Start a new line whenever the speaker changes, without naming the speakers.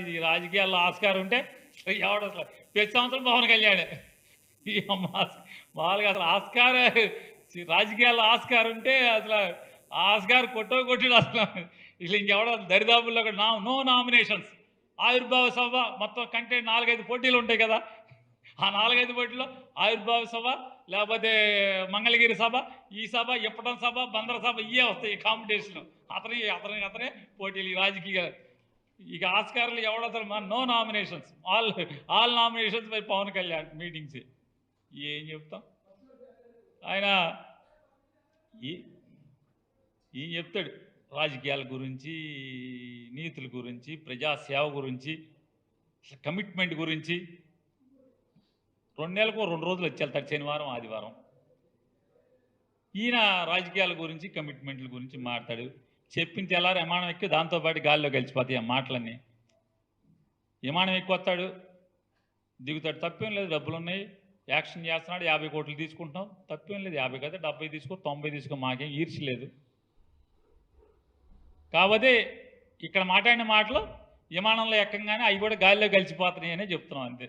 ఇది రాజకీయాల్లో ఆస్కారం ఉంటే ఎవడు అసలు ప్రతి సంవత్సరం పవన్ కళ్యాణ్ ఈ మామూలుగా అసలు ఆస్కార్ రాజకీయాల్లో ఆస్కార్ ఉంటే అసలు ఆస్కార్ కొట్టుడు అసలు ఇట్లా ఇంకెవడో దరిదాపుల్లో కూడా నో నామినేషన్స్ ఆవిర్భావ సభ మొత్తం కంటే 4-5 పోటీలు ఉంటాయి కదా ఆ 4-5 పోటీలో ఆవిర్భావ సభ లేకపోతే మంగళగిరి సభ ఈ సభ ఇప్పటం సభ బందర సభ ఇవే వస్తాయి కాంపిటీషన్ అతనే పోటీలు ఈ రాజకీయ ఇక ఆస్కార్లు ఎవడతారు no nominations all nominations by Pawan Kalyan meetings ఏం చెప్తాం ఆయన ఏం చెప్తాడు రాజకీయాల గురించి నీతుల గురించి ప్రజాసేవ గురించి కమిట్మెంట్ గురించి 2 నెలలకు 2 రోజులు వచ్చేళ్తాడు శనివారం ఆదివారం ఈయన రాజకీయాల గురించి కమిట్మెంట్ల గురించి మాట్లాడు చెప్పిన తెల్లారు విమానం ఎక్కి దాంతోపాటు గాలిలో కలిసిపోతాయి ఆ మాటలన్నీ విమానం ఎక్కువ వస్తాడు దిగుతాడు తప్పేం లేదు డబ్బులు ఉన్నాయి యాక్షన్ చేస్తున్నాడు 50 కోట్లు తీసుకుంటున్నాం తప్పేం లేదు 50 కదా 70 తీసుకో 90 తీసుకో మాకేం ఈర్చలేదు కాబట్టి ఇక్కడ మాట్లాడిన మాటలు విమానంలో ఎక్కంగానే అవి కూడా గాలిలో కలిసిపోతున్నాయని చెప్తున్నాం అంతే